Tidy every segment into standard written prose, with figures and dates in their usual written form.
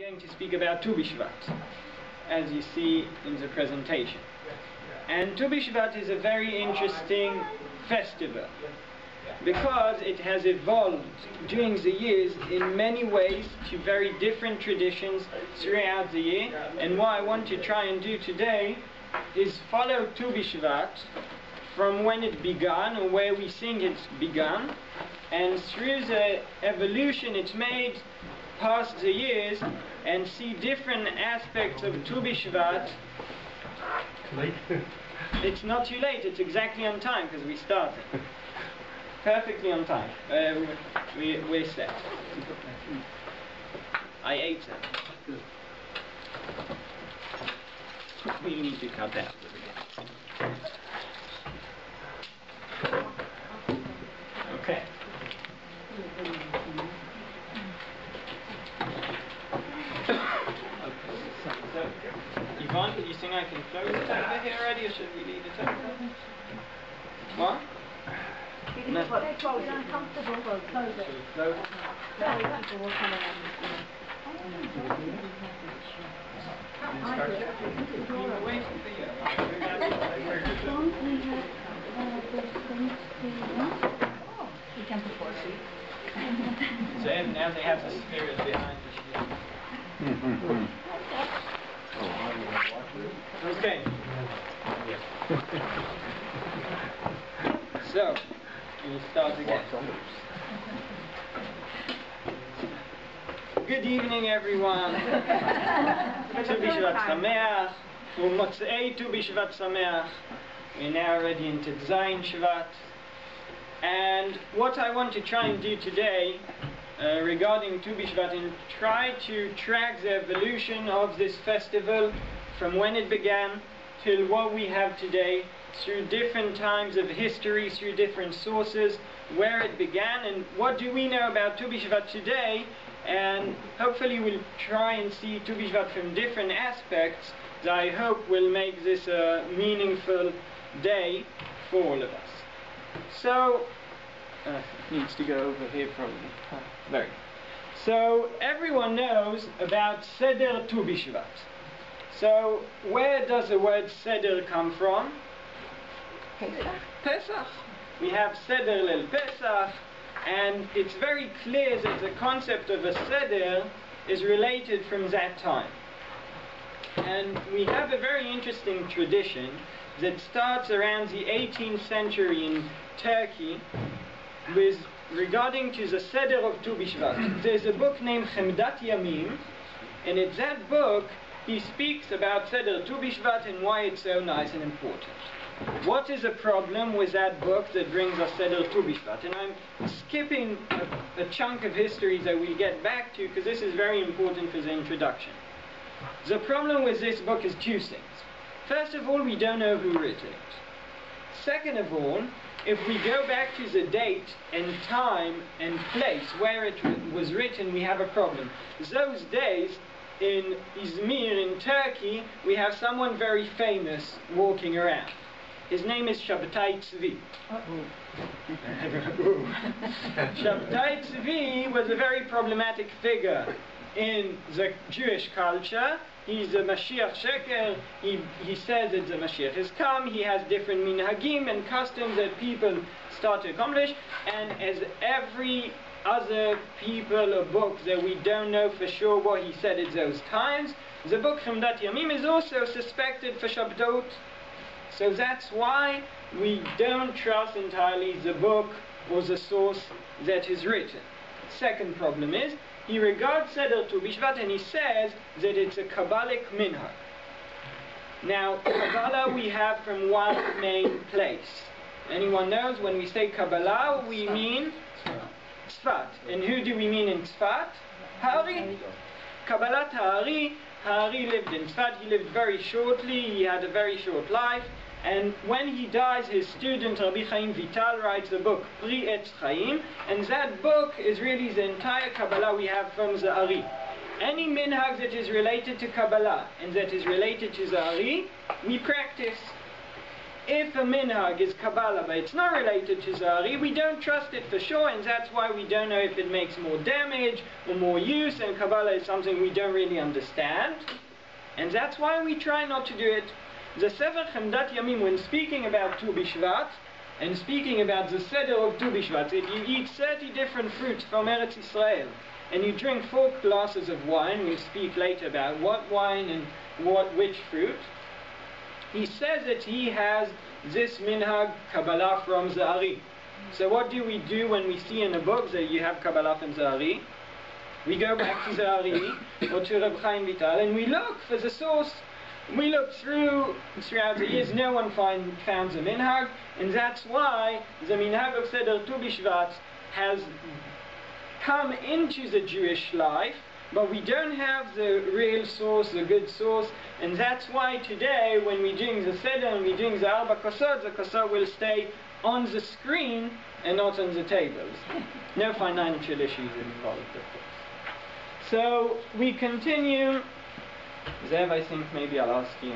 going to speak about Tu-B-Shevat, as you see in the presentation. And Tu-B-Shevat is a very interesting festival because it has evolved during the years in many ways to very different traditions throughout the year. And what I want to try and do today is follow Tu-B-Shevat from when it began or where we think it's begun, and through the evolution it's made past the years, and see different aspects of Tu-B-Shevat. It's not too late, it's exactly on time because we started. Perfectly on time. We're set. I ate them. We need to cut out. Okay. So, Yvonne, do you think I can close it over here already, or should we leave it open? What? No. It's uncomfortable, we'll close it. Close. People will come around. We're waiting for you. We can support you. So now they have the spirit behind the Okay. So, we'll start again. Good evening, everyone. Tu-B-Shevat Sameach. U'motzei Tu-B-Shevat Sameach. We're now already into Tu-Shevat. And what I want to try and do today regarding Tu-B-Shevat is try to track the evolution of this festival from when it began till what we have today, through different times of history, through different sources, where it began, and what do we know about Tu-B-Shevat today. And hopefully we'll try and see Tu-B-Shevat from different aspects that I hope will make this a meaningful day for all of us. So, needs to go over here probably. Very good. So, everyone knows about Seder Tu-B-Shevat. So, where does the word Seder come from? Pesach. We have Seder Lel Pesach, and it's very clear that the concept of a Seder is related from that time. And we have a very interesting tradition that starts around the 18th century in Turkey with regarding to the Seder of Tu-B-Shevat. There's a book named Chemdat Yamim, and in that book he speaks about Seder Tu-B-Shevat and why it's so nice and important. What is the problem with that book that brings us Seder Tu-B-Shevat? And I'm skipping a chunk of history that we'll get back to because this is very important for the introduction. The problem with this book is two things. First of all, we don't know who wrote it. Second of all, if we go back to the date and time and place where it was written, we have a problem. Those days, in Izmir, in Turkey, we have someone very famous walking around. His name is Shabtai Tzvi. Shabtai Tzvi was a very problematic figure in the Jewish culture. He's a Mashiach Sheker. He says that the Mashiach has come. He has different minhagim and customs that people start to accomplish. And as every other people or book that we don't know for sure what he said at those times, the book Chemdat Yamim is also suspected for Shabtot. So that's why we don't trust entirely the book or the source that is written. Second problem is, he regards Seder Tu-B-Shevat and he says that it's a Kabbalic minhag. Now, Kabbalah we have from one main place. Anyone knows when we say Kabbalah, we mean Tzfat. And who do we mean in Tzfat? Hari. Kabbalat Hari. Hari lived in Tzfat. He lived very shortly. He had a very short life. And when he dies, his student Rabbi Chaim Vital writes the book Pri Etz Chaim, and that book is really the entire Kabbalah we have from the Ari. Any minhag that is related to Kabbalah and that is related to the Ari, we practice. If a minhag is Kabbalah but it's not related to Zari, we don't trust it for sure, and that's why we don't know if it makes more damage or more use, and Kabbalah is something we don't really understand. And that's why we try not to do it. The Sefer Chemdat Yamim, when speaking about Tu-B-Shevat, and speaking about the Seder of Tu-B-Shevat, if you eat 30 different fruits from Eretz Israel, and you drink 4 glasses of wine, we'll speak later about what wine and which fruit, he says that he has this minhag Kabbalah from Zari. So what do we do when we see in a book that you have Kabbalah from Zari? We go back to Zari or to Reb Chaim Vital and we look for the source. We look throughout the years, no one found the minhag, and that's why the minhag of Seder Tu-B-Shevat has come into the Jewish life, but we don't have the real source, the good source, and that's why today, when we're doing the Seder and we're doing the Arba Kosot, the Kosot will stay on the screen and not on the tables. No financial issues involved, of course. So we continue. Zev, I think maybe I'll ask you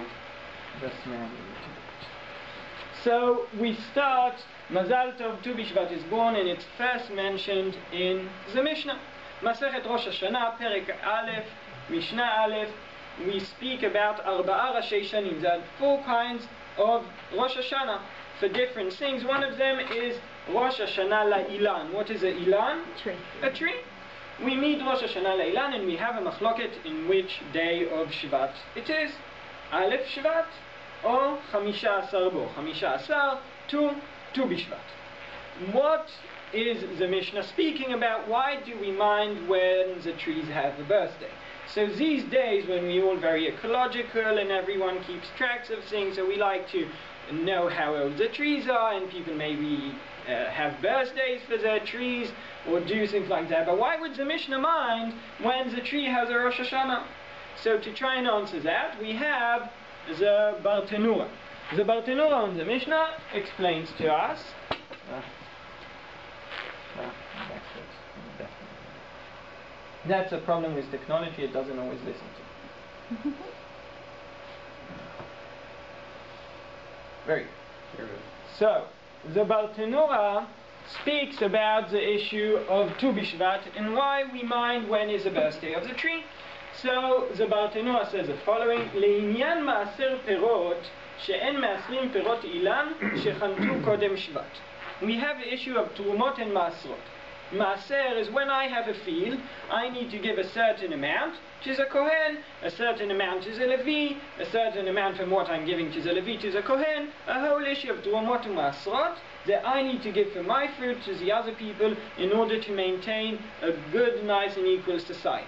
just now. So we start, Mazal Tov Tu-B-Shevat is born, and it's first mentioned in the Mishnah. Masechet Rosh Hashanah, Perek Aleph, Mishnah Aleph, we speak about Arba'a Rashei Shanim. There are 4 kinds of Rosh Hashanah for different things. One of them is Rosh Hashanah La'ilan. What is a ilan? Tree. A tree. We meet Rosh Hashanah La'ilan and we have a machloket in which day of Shvat it is. Aleph Shvat or Chamisha Asar Bo. Chamisha Asar to Tu-B-Shevat. What is the Mishnah speaking about? Why do we mind when the trees have a birthday? So these days when we're all very ecological and everyone keeps tracks of things, so we like to know how old the trees are, and people maybe have birthdays for their trees or do things like that. But why would the Mishnah mind when the tree has a Rosh Hashanah? So to try and answer that, we have the Bartenura. The Bartenura on the Mishnah explains to us. That's a problem with technology, it doesn't always listen to. Very good. So, the Bartenura speaks about the issue of Tu-B-Shevat and why we mind when is the birthday of the tree. So, the Bartenura says the following: Le'inyan ma'aser perot she'en ma'asrim perot ilan shechantu kodem Shvat. We have the issue of Trumot and Ma'asrot. Maaser is when I have a field, I need to give a certain amount to the Kohen, a certain amount to the Levi, a certain amount from what I'm giving to the Levi to the Kohen, a whole issue of Trumot and Ma'asrot that I need to give from my fruit to the other people in order to maintain a good, nice and equal society.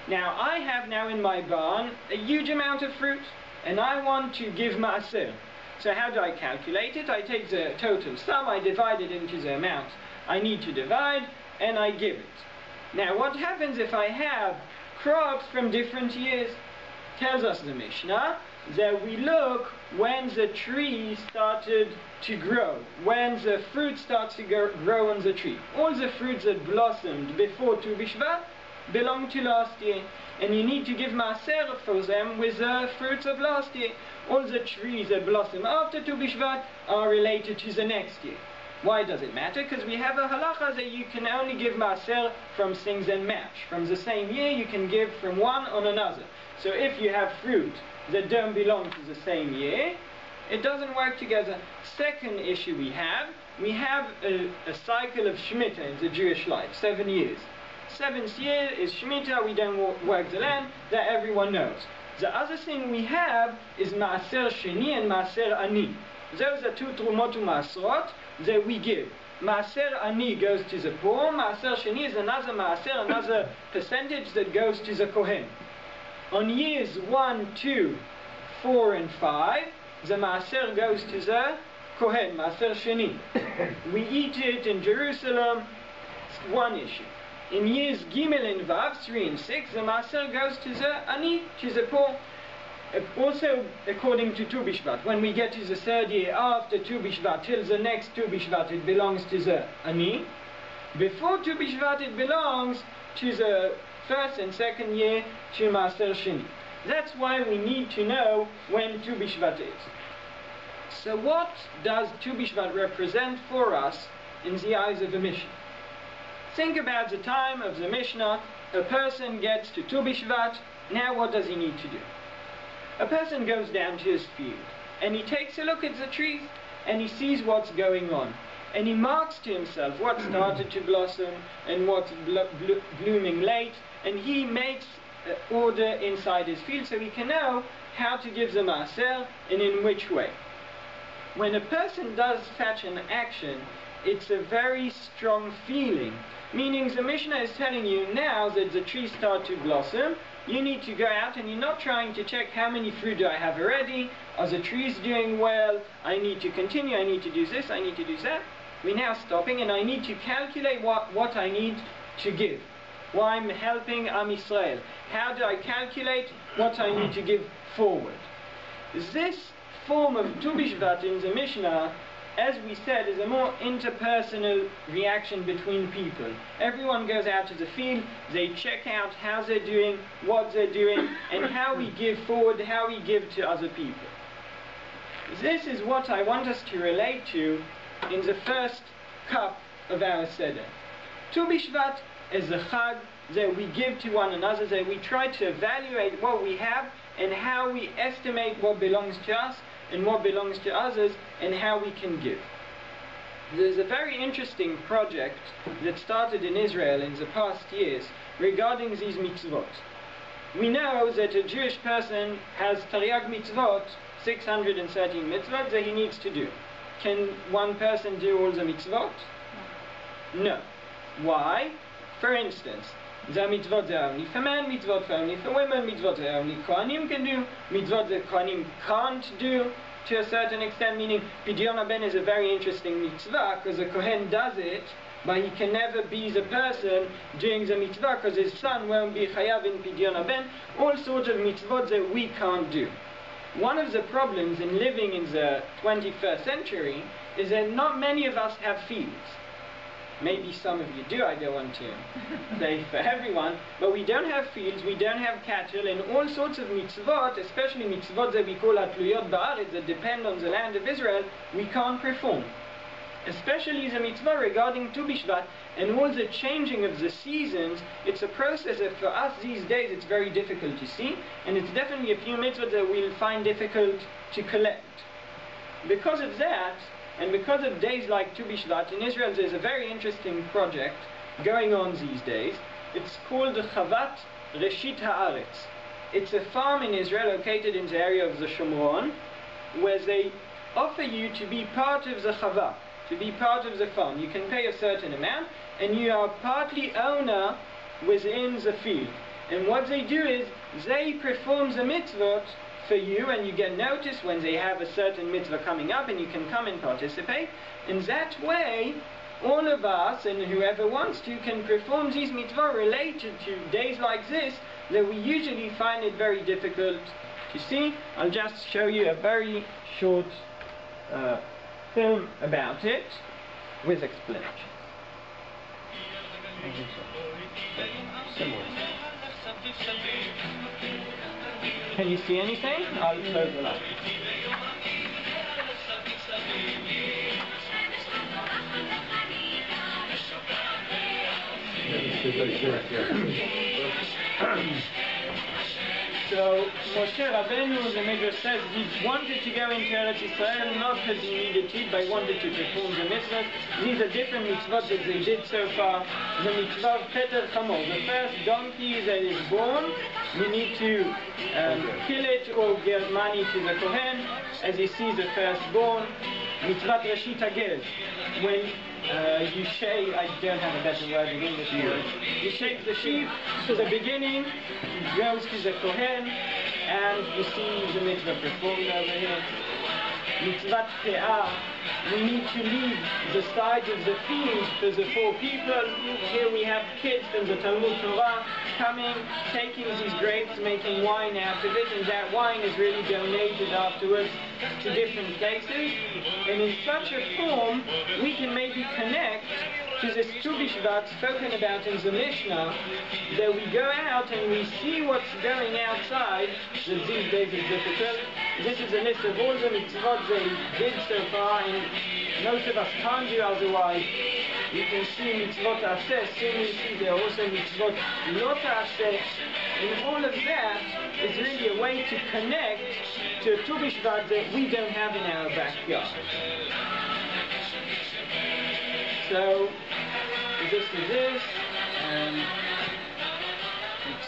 Now I have now in my barn a huge amount of fruit and I want to give Maaser. So how do I calculate it? I take the total sum, I divide it into the amount I need to divide, and I give it. Now what happens if I have crops from different years? Tells us the Mishnah that we look when the tree started to grow, when the fruit starts to grow on the tree. All the fruits that blossomed before Tu-B-Shevat belong to last year, and you need to give maaser for them with the fruits of last year. All the trees that blossom after Tu-B-Shevat are related to the next year. Why does it matter? Because we have a halacha that you can only give maaser from things that match. From the same year, you can give from one on another. So if you have fruit that don't belong to the same year, it doesn't work together. Second issue we have a cycle of Shemitah in the Jewish life, 7 years. 7th year is Shemitah, we don't work the land, that everyone knows. The other thing we have is Maaser Sheni and Maaser Ani. Those are 2 Trumot u'Maasrot that we give. Maaser Ani goes to the poor, Maaser Sheni is another Maaser, another percentage that goes to the Kohen. On years 1, 2, 4 and 5, the Maaser goes to the Kohen, Maaser Sheni. We eat it in Jerusalem, it's one issue. In years Gimel and Vav, 3 and 6, the Maaser goes to the Ani, to the poor. Also, according to Tu-B-Shevat, when we get to the 3rd year after Tu-B-Shevat, till the next Tu-B-Shevat, it belongs to the Ani. Before Tu-B-Shevat, it belongs to the 1st and 2nd year, to Maaser Sheni. That's why we need to know when Tu-B-Shevat is. So what does Tu-B-Shevat represent for us in the eyes of the Mishnah? Think about the time of the Mishnah. A person gets to Tu-B-Shevat. Now what does he need to do? A person goes down to his field and he takes a look at the trees and he sees what's going on. And he marks to himself what started to blossom and what's blooming late. And he makes order inside his field so he can know how to give the maaser and in which way. When a person does such an action, it's a very strong feeling. Meaning the Mishnah is telling you now that the trees start to blossom, you need to go out and you're not trying to check how many fruit do I have already, are the trees doing well, I need to continue, I need to do this, I need to do that. We're now stopping and I need to calculate what I need to give. Why I'm helping Am Yisrael. How do I calculate what I need to give forward? This form of Tu-B-Shevat in the Mishnah, as we said, is a more interpersonal reaction between people. Everyone goes out to the field, they check out how they're doing, what they're doing, and how we give forward, how we give to other people. This is what I want us to relate to in the first cup of our Seder. Tu-B-Shevat is a chag that we give to one another, that we try to evaluate what we have and how we estimate what belongs to us and what belongs to others and how we can give. There's a very interesting project that started in Israel in the past years regarding these mitzvot. We know that a Jewish person has Taryag mitzvot, 613 mitzvot that he needs to do. Can one person do all the mitzvot? No. Why? For instance, the mitzvot are only for men, mitzvot are only for women, mitzvot are only Kohanim can do, mitzvot that Kohanim can't do to a certain extent, meaning Pidyon HaBen is a very interesting mitzvah because the Kohen does it, but he can never be the person doing the mitzvah because his son won't be chayav in Pidyon HaBen, all sorts of mitzvot that we can't do. One of the problems in living in the 21st century is that not many of us have fields. Maybe some of you do, I don't want to say for everyone, but we don't have fields, we don't have cattle, and all sorts of mitzvot, especially mitzvot that we call atluyot ba'aretz, that depend on the land of Israel, we can't perform. Especially the mitzvah regarding Tu-B-Shevat and all the changing of the seasons, it's a process that for us these days it's very difficult to see, and it's definitely a few mitzvot that we'll find difficult to collect. Because of that, and because of days like Tu-B-Shevat, in Israel there's a very interesting project going on these days. It's called the Chavat Reshit Haaretz. It's a farm in Israel located in the area of the Shomron, where they offer you to be part of the Chavah, to be part of the farm. You can pay a certain amount, and you are partly owner within the field. And what they do is, they perform the mitzvot for you, and you get notice when they have a certain mitzvah coming up, and you can come and participate. And that way, all of us, and whoever wants to, can perform these mitzvah related to days like this, that we usually find it very difficult to see. I'll just show you a very short film about it with explanation. Can you see anything? I'll close the light. So Moshe Rabbeinu, the Midrash says, he wanted to go into Eretz Yisrael not because he needed to, but he wanted to perform the mitzvahs. These are different mitzvot that they did so far. The mitzvah of Keter Chamor, the first donkey that is born, you need to kill it or give money to the Kohen, as he sees the firstborn. Mitzvat Reshit HaGez, when you shave, I don't have a better word in English for it. You shave the sheep to the beginning, it goes to the Kohen, and you see the mitzvah performed over here. Mitzvat Pe'ah, we need to leave the sides of the field for the four people. Here we have kids from the Talmud Torah coming, taking these grapes, making wine out of it, and that wine is really donated afterwards to different places. And in such a form, we can maybe connect to this Tu-B-Shevat spoken about in the Mishnah, that we go out and we see what's going outside, that these days is difficult. This is a list of all the mitzvot they did so far, and most of us can't do otherwise. You can see mitzvot aseh, soon you see there are also mitzvot not aseh, and all of that is really a way to connect to a Tu-B-Shevat that we don't have in our backyard. So, this is this, and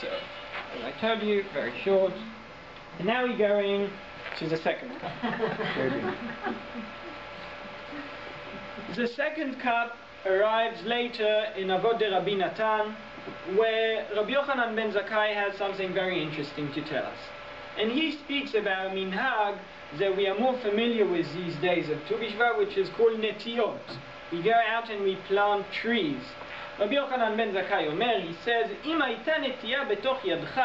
so, as I told you, very short. And now we're going to the second cup. The second cup arrives later in Avot de Rabbi Natan, where Rabbi Yochanan ben Zakkai has something very interesting to tell us. And he speaks about minhag that we are more familiar with these days of Tu-B-Shevat, which is called netiot. We go out and we plant trees. Rabbi Yochanan ben Zakkai Omer, he says, אם הייתה נטייה בתוך ידך,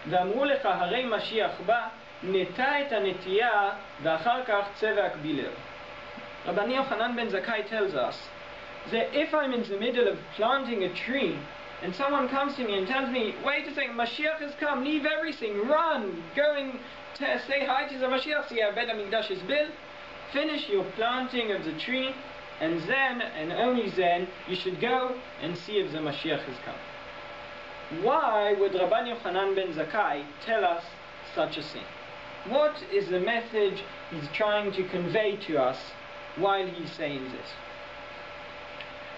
ואמרו לך הרי משיח בא, נטע את הנטייה, ואחר כך צא והקבילר. Rabbi Yochanan ben Zakkai tells us that if I'm in the middle of planting a tree, and someone comes to me and tells me, wait a second, Mashiach has come, leave everything, run, go and say hi to the Mashiach, see how Beit Midrash is built, finish your planting of the tree, and then, and only then, you should go and see if the Mashiach has come. Why would Rabban Yochanan ben Zakkai tell us such a thing? What is the message he's trying to convey to us while he's saying this?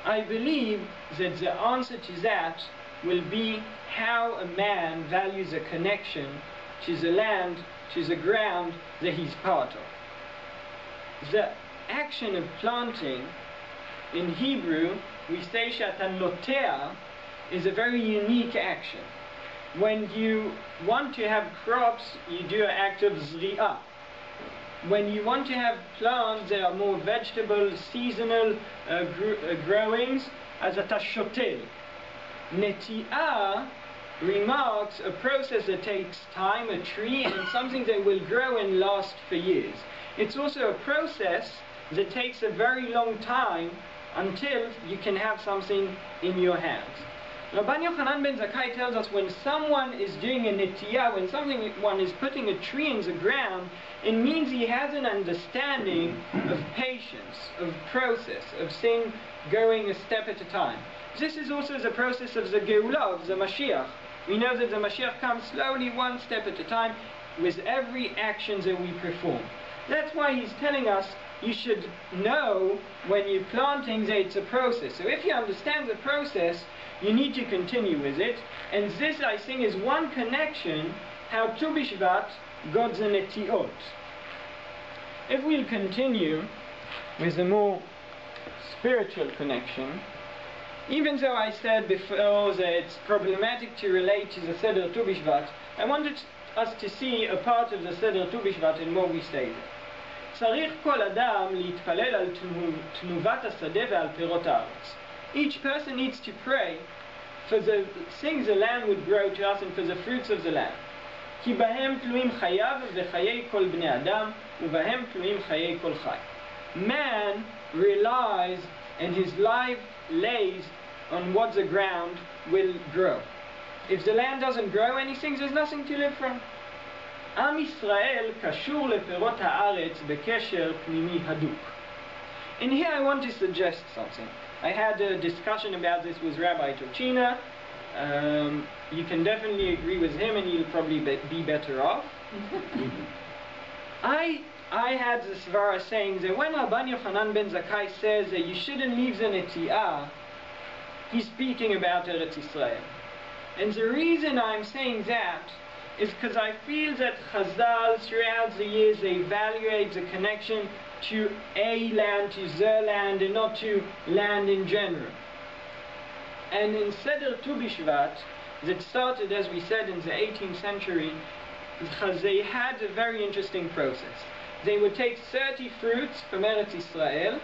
I believe that the answer to that will be how a man values a connection to the land, to the ground that he's part of. The action of planting, in Hebrew, we say shata notea, is a very unique action. When you want to have crops, you do an act of zri'ah. When you want to have plants that are more vegetable, seasonal growings, as a tashotel. Neti'ah remarks a process that takes time, a tree, and something that will grow and last for years. It's also a process that takes a very long time until you can have something in your hands. Rabban Yochanan ben Zakkai tells us when someone is doing a netiyah, when someone is putting a tree in the ground, it means he has an understanding of patience, of process, of things going a step at a time. This is also the process of the Geulah, of the Mashiach. We know that the Mashiach comes slowly, one step at a time, with every action that we perform. That's why he's telling us you should know when you're planting that it's a process. So if you understand the process, you need to continue with it. And this, I think, is one connection how Tu-B-Shevat got the netiot. If we'll continue with a more spiritual connection, even though I said before that it's problematic to relate to the Seder Tu-B-Shevat, I wanted us to see a part of the Seder Tu-B-Shevat in what we say there. צריך כל אדם להתפלל על תנובת השדה ועל פירות הארץ. Each person needs to pray for the things the land would grow to us and for the fruits of the land. כי בהם תלויים חייו וחיי כל בני אדם ובהם תלויים חיי כל חי. Man relies and his life lays on what the ground will grow. If the land doesn't grow anything, there's nothing to live from. עם ישראל קשור לפירות הארץ בקשר פנימי הדוק. And here I want to suggest something. I had a discussion about this with Rabbi Tochina. You can definitely agree with him and you'll probably be better off. I had this svara saying that when Rabban Yochanan ben Zakkai says that you shouldn't leave the neti'ah, he's speaking about Eretz Yisrael. And the reason I'm saying that is because I feel that Chazal throughout the years they evaluate the connection to a land, to the land, and not to land in general. And in Seder Tu-B-Shevat, that started, as we said, in the 18th century, they had a very interesting process. They would take 30 fruits from Eretz Yisrael,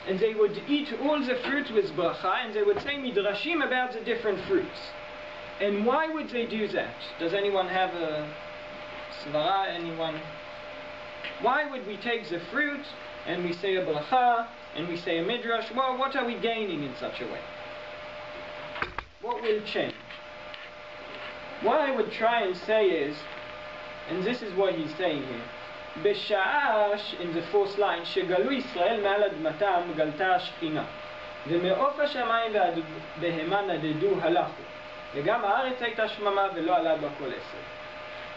and they would eat all the fruits with bracha, and they would say midrashim about the different fruits. And why would they do that? Does anyone have a svara? Anyone? Why would we take the fruit and we say a bracha and we say a Midrash, well, what are we gaining in such a way? What will change? What I would try and say is, and this is what he's saying here, בשעה, in the fourth line, שגלו ישראל מעל אדמתם גלתה השכינה ומעוף השמיים ועד בהמה נדדו הלכו וגם הארץ הייתה שממה ולא עלה בה כל עשב.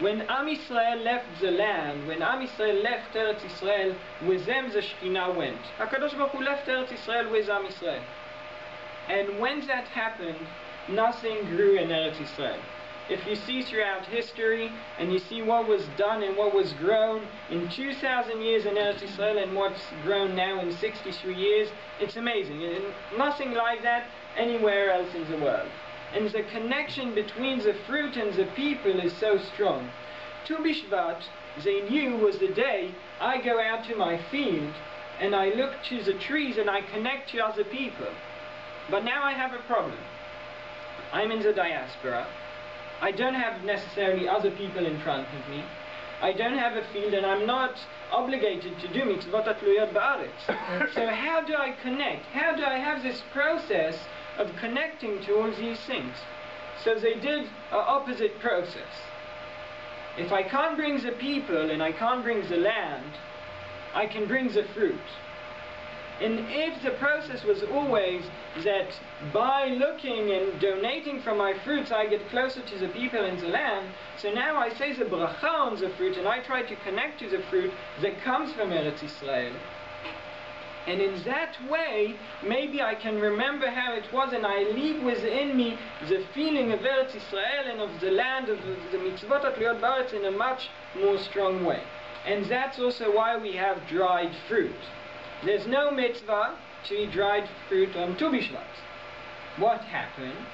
When Am Yisrael left the land, when Am Yisrael left Eretz Yisrael, with them the Shekhinah went. HaKadosh Baruch Hu left Eretz Yisrael with Am Yisrael. And when that happened, nothing grew in Eretz Yisrael. If you see throughout history, and you see what was done and what was grown in 2,000 years in Eretz Yisrael and what's grown now in 63 years, it's amazing. And nothing like that anywhere else in the world. And the connection between the fruit and the people is so strong. Tu-B-Shevat, they knew, was the day I go out to my field and I look to the trees and I connect to other people. But now I have a problem. I'm in the diaspora. I don't have necessarily other people in front of me. I don't have a field and I'm not obligated to do mitzvot atluyot ba'aretz. So how do I connect? How do I have this process of connecting to all these things? So they did an opposite process. If I can't bring the people and I can't bring the land, I can bring the fruit. And if the process was always that by looking and donating from my fruits I get closer to the people in the land, so now I say the bracha on the fruit and I try to connect to the fruit that comes from Eretz Yisrael. And in that way, maybe I can remember how it was and I leave within me the feeling of Eretz Yisrael and of the land, of the mitzvot atluyot ba'aretz in a much more strong way. And that's also why we have dried fruit. There's no mitzvah to eat dried fruit on Tu-B-Shevat. What happened?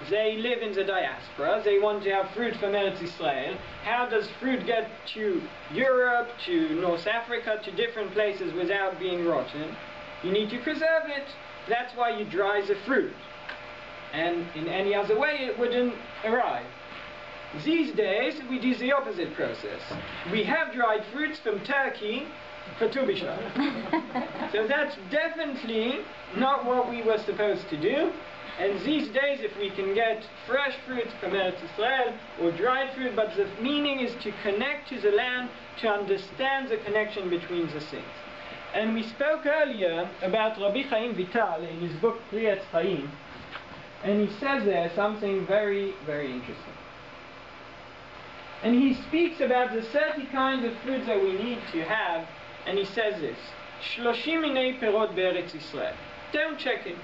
They live in the diaspora. They want to have fruit from Eretz Yisrael. How does fruit get to Europe, to North Africa, to different places without being rotten? You need to preserve it. That's why you dry the fruit. And in any other way, it wouldn't arrive. These days, we do the opposite process. We have dried fruits from Turkey for Tu-B-Shevat. So that's definitely not what we were supposed to do. And these days, if we can get fresh fruit from Eretz Yisrael or dried fruit, but the meaning is to connect to the land, to understand the connection between the things. And we spoke earlier about Rabbi Chaim Vital in his book Pri Etz Chaim, and he says there something very, very interesting. And he speaks about the 30 kinds of fruits that we need to have, and he says this: 30 minei perot be'eretz Yisrael. Don't check it.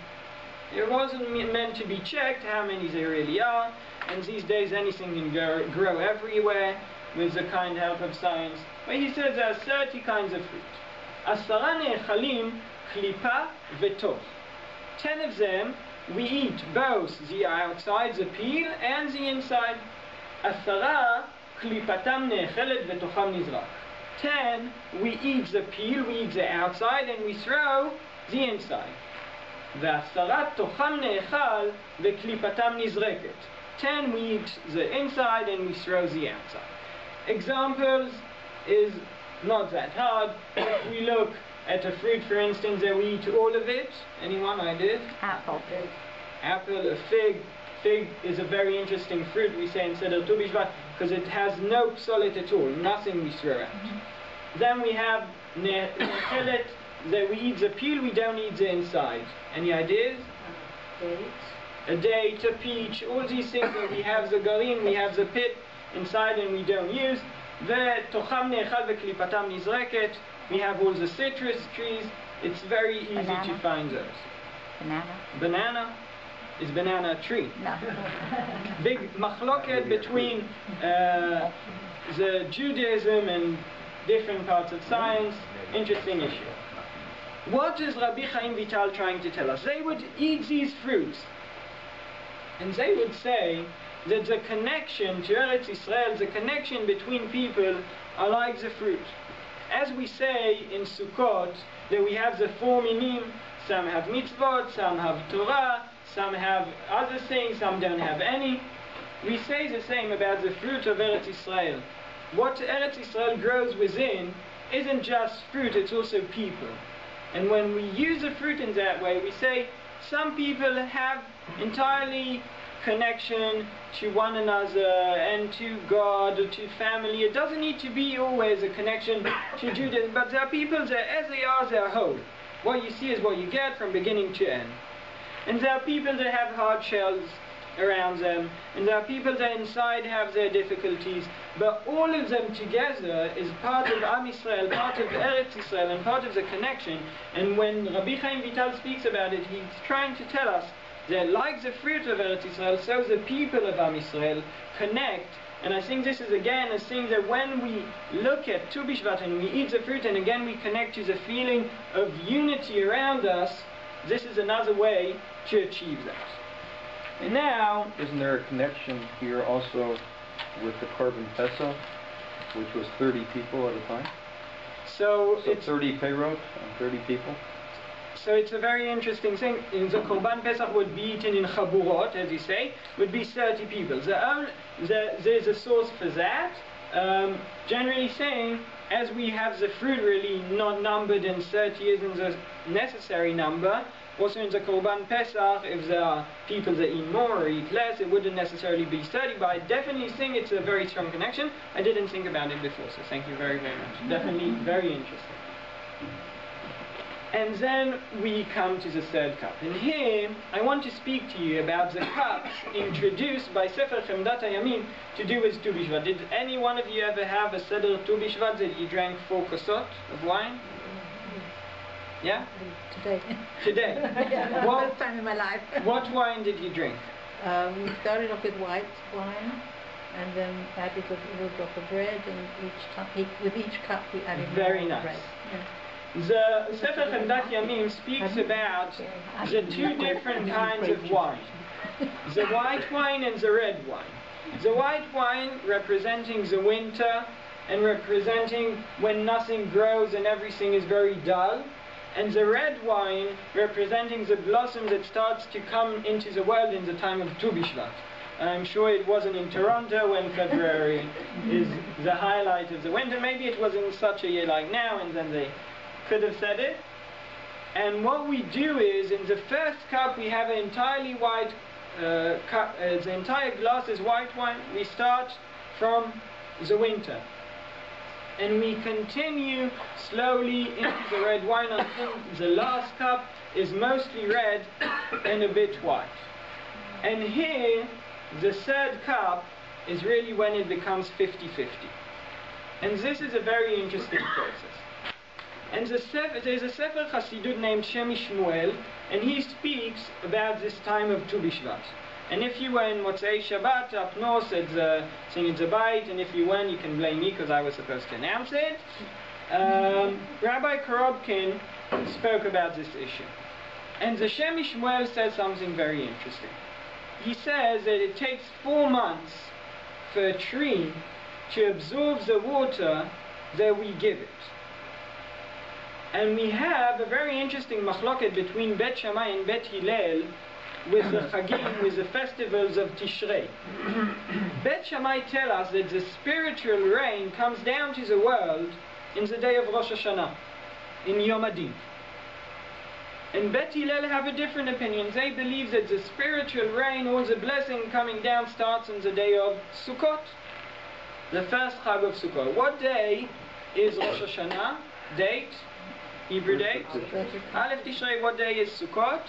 It wasn't meant to be checked how many there really are, and these days anything can grow everywhere with the kind help of science. But he says there are 30 kinds of fruit. 10 ne'echalim klipa v'toch. 10 of them we eat both the outside, the peel, and the inside. 10 klipatam ne'echelet v'tocham nizrak. 10 we eat the peel, we eat the outside, and we throw the inside. 10 we eat the inside and we throw the outside. Examples is not that hard. If we look at a fruit, for instance, that we eat all of it. Anyone? I did? Apple. Apple, a fig. Fig is a very interesting fruit, we say in Seder Tu-B-Shevat, because it has no psolet at all, nothing we throw out. Then we have ne'echelet, that we eat the peel, we don't eat the inside. Any ideas? A date, a peach, all these things that we have the garin, we have the pit inside and we don't use. We have all the citrus trees. It's very easy to find those. Banana. Banana? Is banana a tree? No. Big machloket between the Judaism and different parts of science. Interesting issue. What is Rabbi Chaim Vital trying to tell us? They would eat these fruits, and they would say that the connection to Eretz Yisrael, the connection between people, are like the fruit. As we say in Sukkot, that we have the 4 minim, some have mitzvot, some have Torah, some have other things, some don't have any. We say the same about the fruit of Eretz Yisrael. What Eretz Yisrael grows within isn't just fruit, it's also people. And when we use the fruit in that way, we say some people have entirely connection to one another and to God or to family. It doesn't need to be always a connection to Judaism, but there are people that as they are whole. What you see is what you get from beginning to end. And there are people that have hard shells around them, and there are people that inside have their difficulties, but all of them together is part of Am Yisrael, part of Eretz Yisrael, and part of the connection. And when Rabbi Chaim Vital speaks about it, he's trying to tell us that like the fruit of Eretz Yisrael, so the people of Am Yisrael connect. And I think this is again a thing that when we look at Tu-B-Shevat and we eat the fruit, and again we connect to the feeling of unity around us, this is another way to achieve that. And now, isn't there a connection here also with the Korban Pesach, which was 30 people at a time? So it's 30 peyrot and 30 people? So it's a very interesting thing. In the Korban Pesach would be eaten in chaburot, as you say, would be 30 people. There's a source for that. Generally saying, as we have the fruit really not numbered and 30 isn't the necessary number, also in the Korban Pesach, if there are people that eat more or eat less, it wouldn't necessarily be 30, but I definitely think it's a very strong connection. I didn't think about it before, so thank you very, very much. Definitely very interesting. And then we come to the third cup. And here, I want to speak to you about the cups introduced by Sefer Chemdat HaYamim to do with Tu-B-Shevat. Did any one of you ever have a Seder Tu-B-Shevat that you drank 4 kosot of wine? Yeah? Today. Yeah, What time in my life. What wine did you drink? We started off with white wine, and then added a little drop of bread, and with each cup we added Very more nice. bread. Yeah. The Sefer Chemdat Yamim speaks about the 2 different kinds of wine. The white wine and the red wine. The white wine representing the winter and representing when nothing grows and everything is very dull. And the red wine representing the blossom that starts to come into the world in the time of Tu-B-Shevat. I'm sure it wasn't in Toronto when February is the highlight of the winter. Maybe it was in such a year like now, and then they could have said it. And what we do is, in the first cup we have an entirely white cup, the entire glass is white wine. We start from the winter. And we continue slowly into the red wine until the last cup is mostly red and a bit white. And here, the third cup is really when it becomes 50-50. And this is a very interesting process. And there's a Sefer Chassidut named Shemi Shmuel, and he speaks about this time of Tu-B-Shevat. And if you were in Motzei Shabbat up north at the thing in the Beit, and if you weren't, you can blame me because I was supposed to announce it. Rabbi Korobkin spoke about this issue. And the Shemi Shmuel says something very interesting. He says that it takes 4 months for a tree to absorb the water that we give it. And we have a very interesting machloket between Bet Shammai and Bet Hillel with the Chagim, with the festivals of Tishrei. Bet Shammai tell us that the spiritual rain comes down to the world in the day of Rosh Hashanah, in Yom Adin. And Bet Hillel have a different opinion. They believe that the spiritual rain or the blessing coming down starts on the day of Sukkot, the first Chag of Sukkot. What day is Rosh Hashanah? Date? Hebrew date? Aleph Tishrei. What day is Sukkot?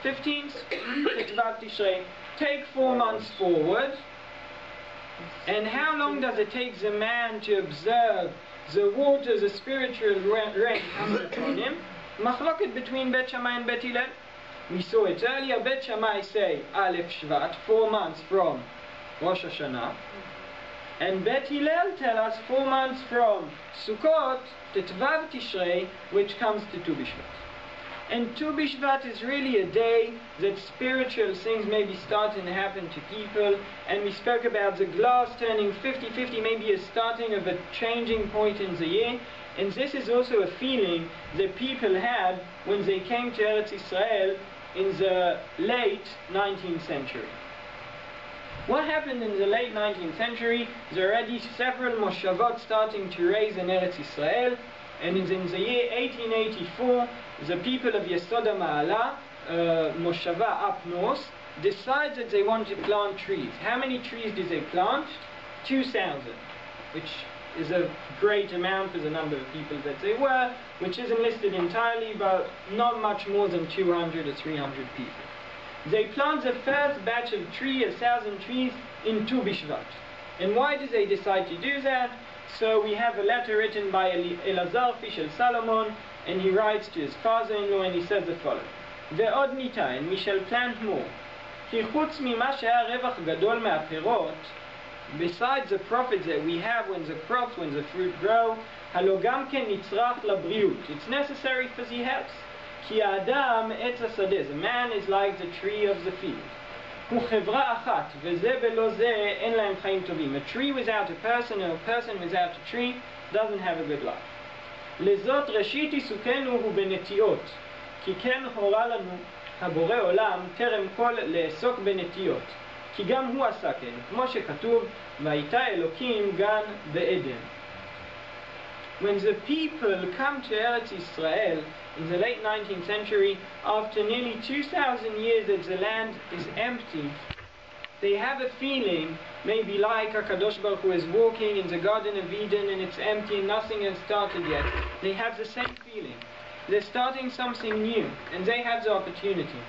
15th. Tetvav Tishrei. Take 4 months forward. And how long does it take the man to observe the water, the spiritual rain coming upon him? Machloket between Bet Shammai and Bet Hillel. We saw it earlier. Bet Shammai say Aleph Shvat, 4 months from Rosh Hashanah. And Bet Hillel tell us 4 months from Sukkot to Tetvav Tishrei, which comes to Tu-B-Shevat. And Tu-B-Shevat is really a day that spiritual things may be starting to happen to people. And we spoke about the glass turning 50-50, maybe a starting of a changing point in the year. And this is also a feeling that people had when they came to Eretz Israel in the late 19th century. What happened in the late 19th century? There are already several moshavot starting to raise in Eretz Israel. and in the year 1884, the people of Yesod HaMa'ala, Moshava up north, decide that they want to plant trees. How many trees did they plant? 2,000, which is a great amount for the number of people that they were, which isn't listed entirely, but not much more than 200 or 300 people. They plant the first batch of 1,000 trees in Tu-B-Shevat. And why did they decide to do that? So we have a letter written by Elazar Fishel Salomon, and he writes to his father-in-law, and he says the following: ועוד ניתן, we shall plant more. כי חוץ ממה שהיה רווח גדול מהפירות, besides the profits that we have when the crops, when the fruit grow, הלא גם כן נצרך לבריאות. It's necessary for the health. כי האדם עץ השדה, the man is like the tree of the field. הוא חברה אחת, וזה בלא זה אין להם חיים טובים. A tree without a person, or a person without a tree, doesn't have a good life. לזאת ראשית עיסוקנו הוא בנטיעות, כי כן הורה לנו הבורא עולם טרם כל לעסוק בנטיעות, כי גם הוא עשה כן, כמו שכתוב, והייתה אלוקים גן בעדן. When the people come to Eretz Israel in the late 19th century, after nearly 2,000 years that the land is empty, they have a feeling, maybe like HaKadosh Baruch Hu is walking in the Garden of Eden and it's empty and nothing has started yet. They have the same feeling. They're starting something new, and they have the opportunity.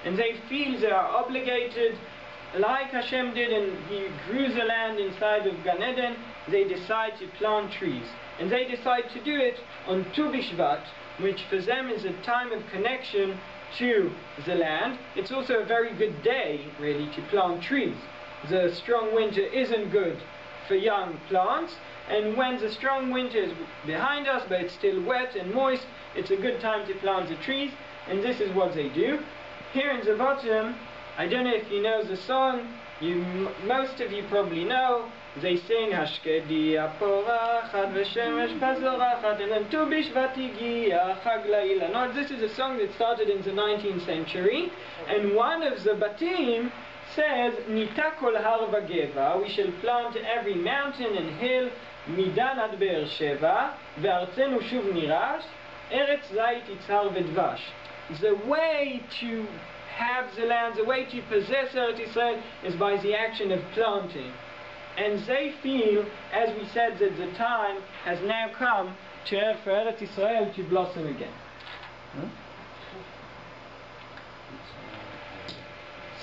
And they feel they are obligated, like Hashem did, and He grew the land inside of Gan Eden. They decide to plant trees. And they decide to do it on Tu-B-Shevat, which for them is a time of connection to the land. It's also a very good day, really, to plant trees. The strong winter isn't good for young plants, and when the strong winter is behind us, but it's still wet and moist, it's a good time to plant the trees, and this is what they do. Here in the bottom, I don't know if you know the song, most of you probably know, they sing Hashkedi Aporachat V'Shemesh Pazorachat, and then Tu-B-Shevat Higia Chag La'ilanot. This is a song that started in the 19th century, and one of the batim says, Nita kol har v'geva, we shall plant every mountain and hill, Midan ad Be'er Sheva, Ve'artzenu shuv nirash, Eretz zayit yitzhar v'dvash. The way to have the land, the way to possess Eretz Israel is by the action of planting. And they feel, as we said, that the time has now come for Eretz Israel to blossom again.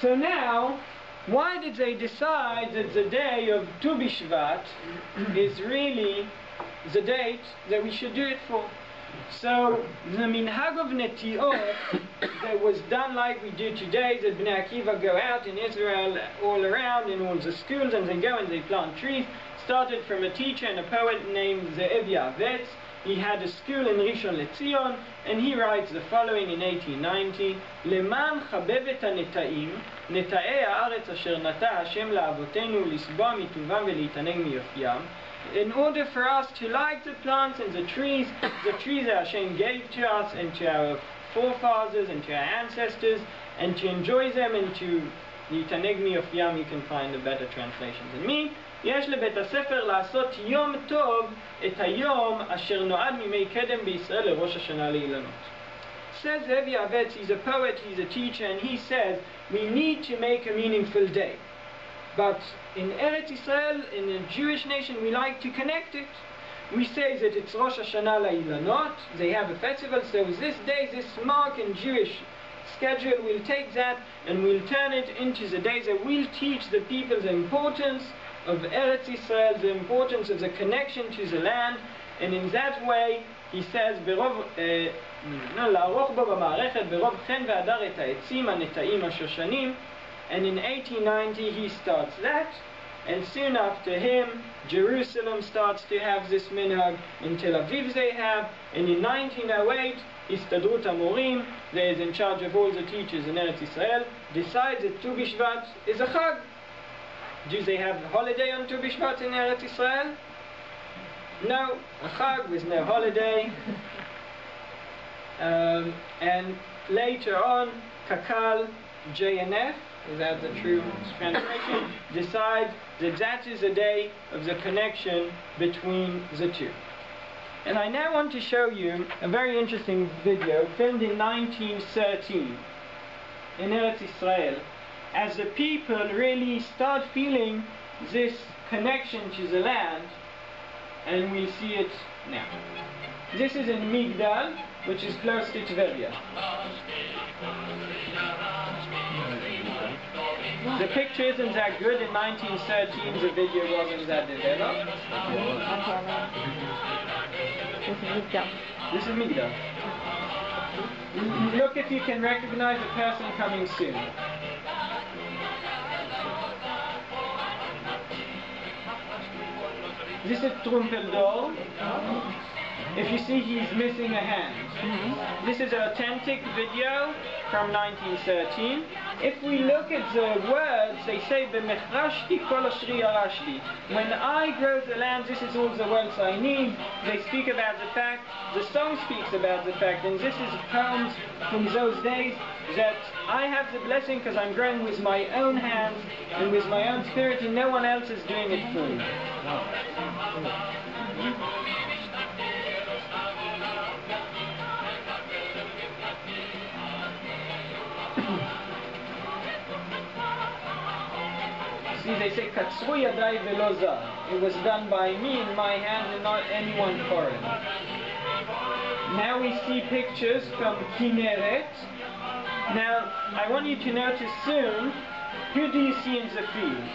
So now, why did they decide that the day of Tu-B-Shevat is really the date that we should do it for? So the minhag of netiot that was done like we do today, that Bnei Akiva go out in Israel all around in all the schools and they go and they plant trees, started from a teacher and a poet named Ze'ev Yavetz. He had a school in Rishon LeZion, and he writes the following in 1890: Leman chabevet haneta'im, neta'ei haaretz asher nata Hashem la'avotenu lisba mituvam ve'litaneg miyofyam. In order for us to like the plants and the trees that Hashem gave to us and to our forefathers and to our ancestors, and to enjoy them and to litaneg miyofyam, you can find a better translation than me. יש לבית הספר לעשות יום טוב את היום אשר נועד מימי קדם בישראל לראש השנה לאילנות. Says Ze'ev Yavetz, he's a poet, he's a teacher, and he says we need to make a meaningful day. But in Eretz Israel, in the Jewish nation, we like to connect it. We say that it's Rosh Hashanah La'ilanot, they have a festival, so this day, this mark in Jewish schedule, we'll take that and we'll turn it into the days that we'll teach the people the importance of Eretz Israel, the importance of the connection to the land, and in that way, he says, לערוך בו במערכת ברוב חן והדר את העצים הנטעים השושנים, and in 1890 he starts that, and soon after him, Jerusalem starts to have this minhag, in Tel Aviv they have, and in 1908, Histadrut HaMorim, that is in charge of all the teachers in Eretz Israel, decides that Tu-B-Shevat is a chag. Do they have a holiday on Tu-B-Shevat in Eretz Israel? No, a chag with no holiday. And later on, Kakal, JNF, is that the true translation, decide that that is the day of the connection between the two. And I now want to show you a very interesting video filmed in 1913 in Eretz Israel, as the people really start feeling this connection to the land, and we'll see it now. This is in Migdal, which is close to Tveria. The picture isn't that good. In 1913 the video wasn't that developed. This is Migdal. Look if you can recognize a person coming soon. This is Trumpeldor. If you see, he's missing a hand. This is an authentic video from 1913. If we look at the words, they say, "B'mechrashti kol ashri yarashli." When I grow the land, this is all the wealth I need. They speak about the fact, the song speaks about the fact, and this is poems from those days, that I have the blessing because I'm growing with my own hands and with my own spirit, and no one else is doing it for me. See, they say, "Katzru yadai velo zar." It was done by me in my hand and not anyone foreign. Now we see pictures from Kinneret. Now, I want you to notice soon, who do you see in the field?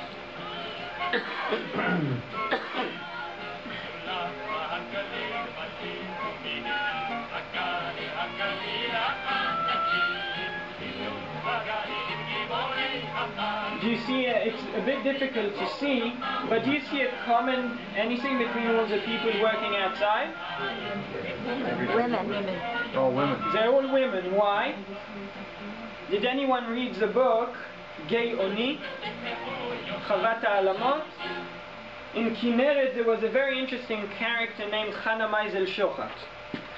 Do you see, it's a bit difficult to see, but do you see a common, anything between all the people working outside? Women. All women. They're all women. Why? Did anyone read the book, Gay Oni, Chavat Ha'alamot? In Kinneret there was a very interesting character named Chana Maisel Shochat.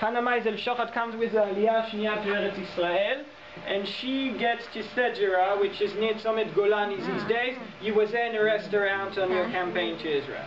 Chana Maisel Shochat comes with the Aliyah Shniya to Eretz Israel, and she gets to Sejera, which is near Tzomet Golani these days. You were there in a restaurant on your campaign to Israel.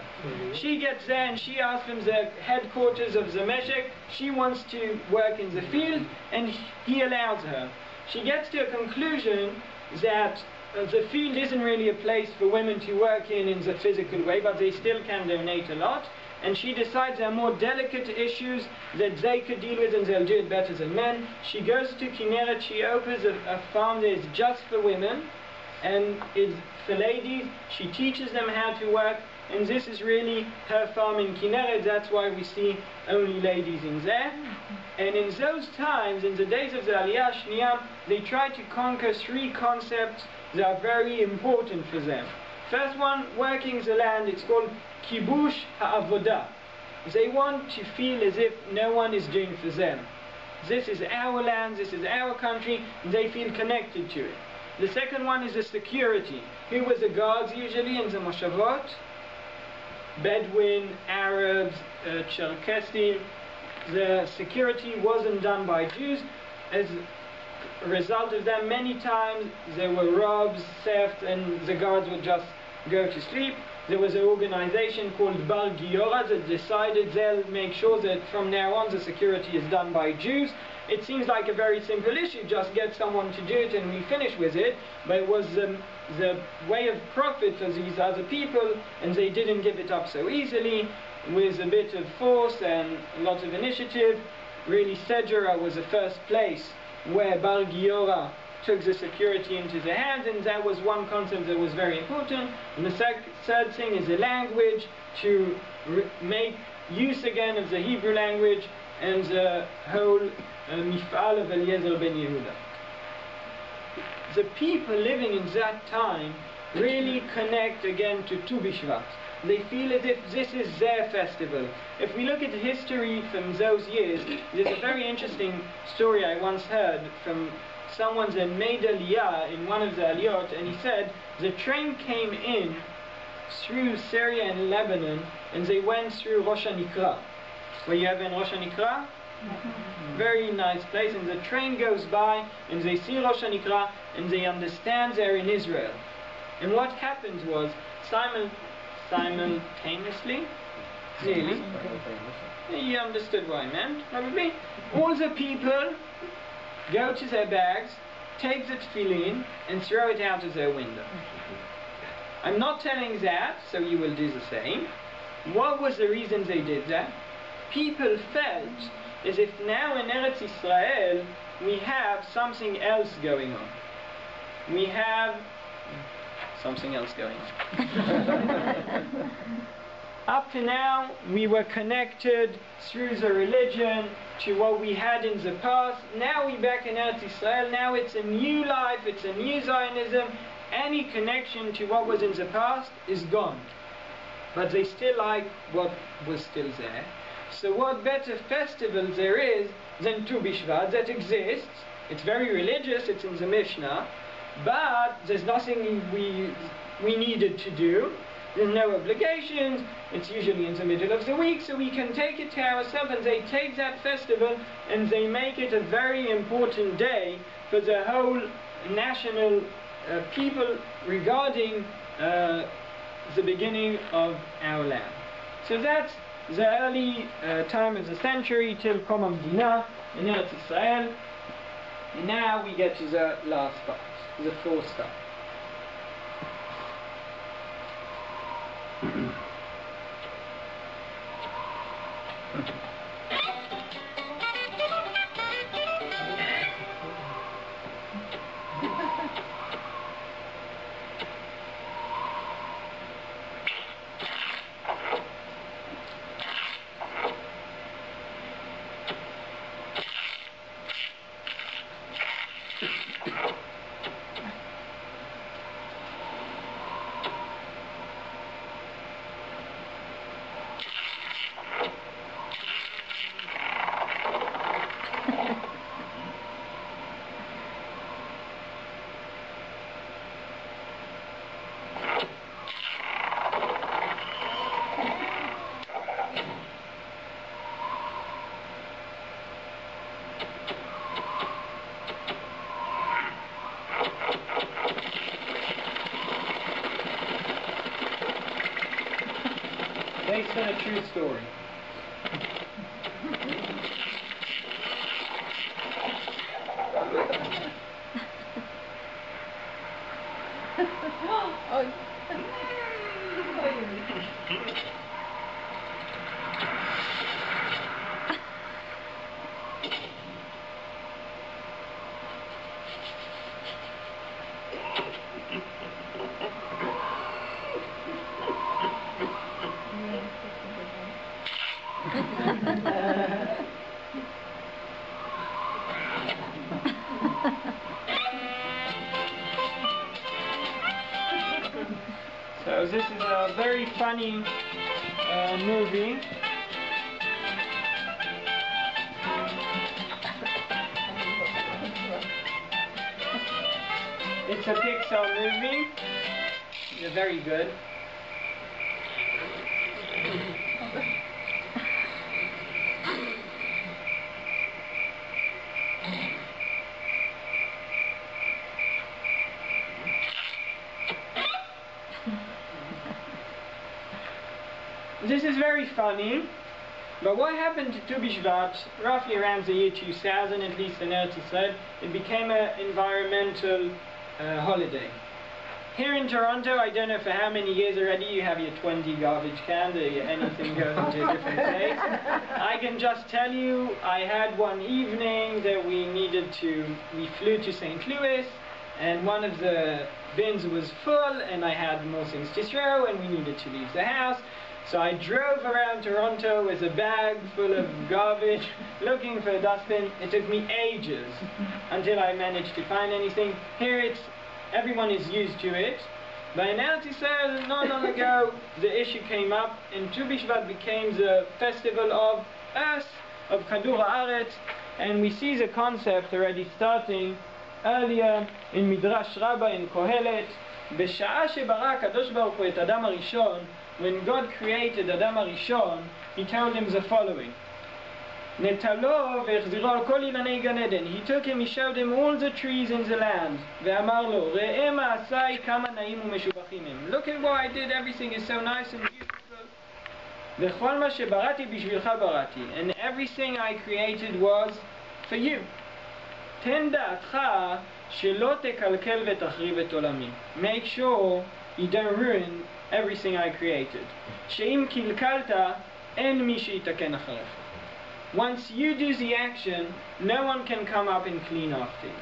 She gets there and she asks from the headquarters of the Meshek, she wants to work in the field, and he allows her. She gets to a conclusion that the field isn't really a place for women to work in the physical way, but they still can donate a lot. And she decides there are more delicate issues that they could deal with, and they'll do it better than men. She goes to Kinneret, she opens a farm that is just for women, and it's for ladies. She teaches them how to work, and this is really her farm in Kinneret. That's why we see only ladies in there. And in those times, in the days of the Aliyah Shniyah, they tried to conquer three concepts that are very important for them. First one, working the land, it's called Kibush Ha'avodah. They want to feel as if no one is doing for them. This is our land, this is our country, and they feel connected to it. The second one is the security. Who were the guards usually in the Moshavot? Bedouin, Arabs, Cherkessim. The security wasn't done by Jews. As a result of that, many times there were robs, theft, and the guards would just go to sleep. There was an organization called Bar Giora that decided they'll make sure that from now on the security is done by Jews. It seems like a very simple issue, just get someone to do it and we finish with it, but it was the way of profit for these other people, and they didn't give it up so easily. With a bit of force and a lot of initiative, really Sejera was the first place where Bar Giora took the security into their hands, and that was one concept that was very important. And the third thing is the language, to make use again of the Hebrew language and the whole Mif'al of Eliezer ben Yehuda. The people living in that time really connect again to Tu-B-Shevat. They feel as if this is their festival. If we look at the history from those years, there's a very interesting story I once heard from someone that made Aliyah in one of the Aliyot, and he said the train came in through Syria and Lebanon, and they went through Rosh HaNikra. Where you have in Rosh HaNikra? Very nice place, and the train goes by, and they see Rosh HaNikra, and they understand they're in Israel. And what happened was, simultaneously, Nearly. You understood what I meant, probably. All the people go to their bags, take the tefillin, and throw it out of their window. I'm not telling that, so you will do the same. What was the reason they did that? People felt as if now in Eretz Israel we have something else going on. We have something else going on. Up to now, we were connected through the religion to what we had in the past. Now we're back in Eretz Israel. Now it's a new life, it's a new Zionism. Any connection to what was in the past is gone. But they still like what was still there. So what better festival there is than Tu-B-Shevat that exists? It's very religious, it's in the Mishnah, but there's nothing we needed to do. There's no obligations, it's usually in the middle of the week, so we can take it to ourselves, and they take that festival and they make it a very important day for the whole national people regarding the beginning of our land. So that's the early time of the century till Kom HaMedina in Eretz Israel. And now we get to the last part, the fourth part. Based on a true story. So this is a very funny movie. It's a Pixar movie. They're very good. This is very funny, but what happened to Tu-B-Shevat roughly around the year 2000, at least in Eretz Israel, it became an environmental holiday. Here in Toronto, I don't know for how many years already, you have your 20 garbage cans, anything goes into a different place. I can just tell you, I had one evening that we flew to St. Louis, and one of the bins was full, and I had more things to throw, and we needed to leave the house. So I drove around Toronto with a bag full of garbage, looking for a dustbin. It took me ages until I managed to find anything. Here everyone is used to it. But in Eretz Israel, not long ago, the issue came up, and Tu-B-Shevat became the festival of Earth, of Kadur Haaretz, and we see the concept already starting earlier in Midrash Rabbah in Kohelet. בשעה שברא הקדוש ברוך הוא את אדם הראשון, when God created Adam HaRishon, he told him the following. נטלו והחזירו על כל אילני גן עדן. He took him, he showed him all the trees in the land. ואמר לו, ראה מעשיי כמה נעים ומשובחים הם. Look at what I did, everything is so nice and beautiful. וכל מה שבראתי בשבילך בראתי. And everything I created was for you. תן דעתך שלא תקלקל ותחריב את עולמי. Make sure you don't ruin everything I created. שאם קלקלת, אין מי שיתקן אחריך. Once you do the action, no one can come up and clean after you.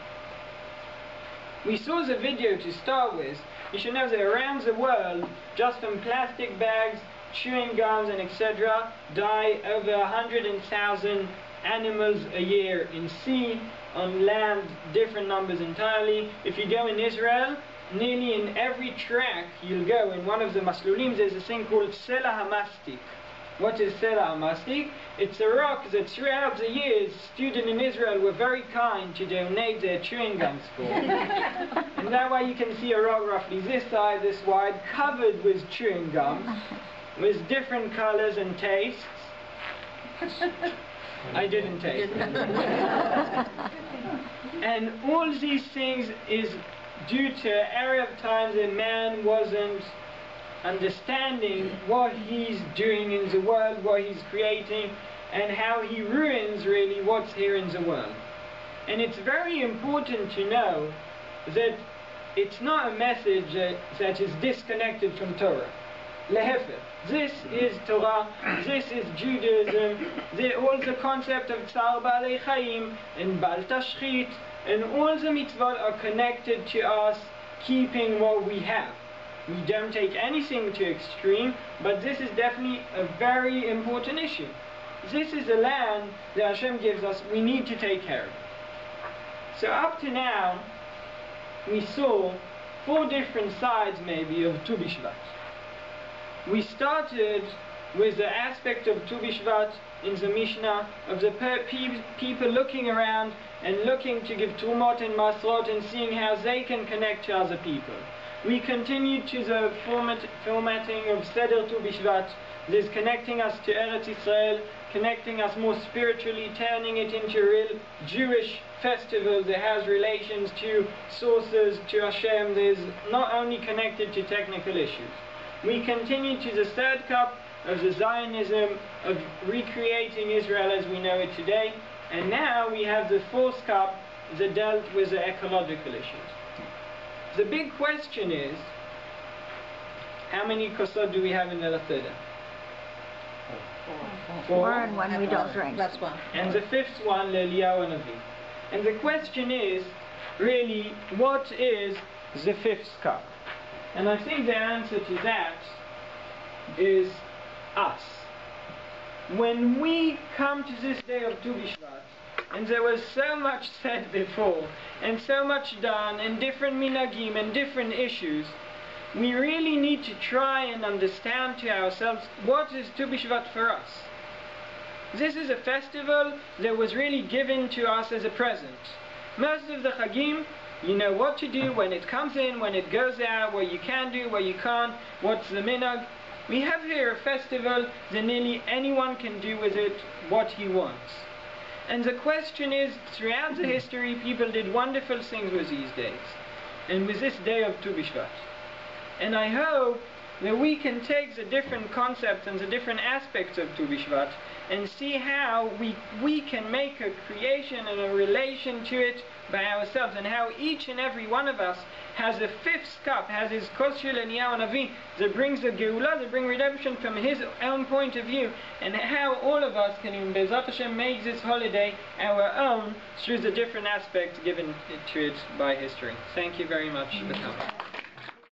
We saw the video to start with. You should know that around the world, just from plastic bags, chewing gums and etc., die over 100,000 animals a year in sea, on land, different numbers entirely. If you go in Israel, nearly in every track you'll go, in one of the maslulim, there's a thing called Sela HaMastik. What is Sela HaMastik? It's a rock that throughout the years, students in Israel were very kind to donate their chewing gums for. And that way you can see a rock roughly this size, this wide, covered with chewing gums, with different colors and tastes. I didn't taste it. And all these things is due to error of times that man wasn't understanding what he's doing in the world, what he's creating, and how he ruins really what's here in the world. And it's very important to know that it's not a message that is disconnected from Torah. Lehefet. This is Torah, this is Judaism, all the concept of Tzar Baalei Chaim and Bal Tashchit, and all the mitzvot are connected to us keeping what we have. We don't take anything to extreme, but this is definitely a very important issue. This is a land that Hashem gives us, we need to take care of. So up to now, we saw 4 different sides maybe of Tu-B-Shevat. We started with the aspect of Tu-B-Shevat in the Mishnah, of the people looking around and looking to give Trumot and Masrot and seeing how they can connect to other people. We continued to the formatting of Seder Tu-B-Shevat, this connecting us to Eretz Israel, connecting us more spiritually, turning it into a real Jewish festival that has relations to sources, to Hashem, that is not only connected to technical issues. We continue to the third cup of the Zionism, of recreating Israel as we know it today, and now we have the fourth cup that dealt with the ecological issues. The big question is, how many kosot do we have in the Seder? 4 and 1 we don't drink. That's one. And the fifth one, Eliyahu Hanavi. And the question is, really, what is the fifth cup? And I think the answer to that is us. When we come to this day of Tu-B-Shevat, and there was so much said before, and so much done, and different minagim, and different issues, we really need to try and understand to ourselves, what is Tu-B-Shevat for us? This is a festival that was really given to us as a present. Most of the Chagim, you know what to do when it comes in, when it goes out, what you can do, what you can't, what's the minhag. We have here a festival that nearly anyone can do with it what he wants. And the question is, throughout the history, people did wonderful things with these days, and with this day of Tu-B-Shevat. And I hope that we can take the different concepts and the different aspects of Tu-B-Shevat and see how we can make a creation and a relation to it by ourselves, and how each and every one of us has a fifth cup, has his kos shel Eliyahu Hanavi that brings the Geula, that brings redemption from his own point of view, and how all of us can, in Be'ezrat Hashem, make this holiday our own through the different aspects given to it by history. Thank you very much for coming.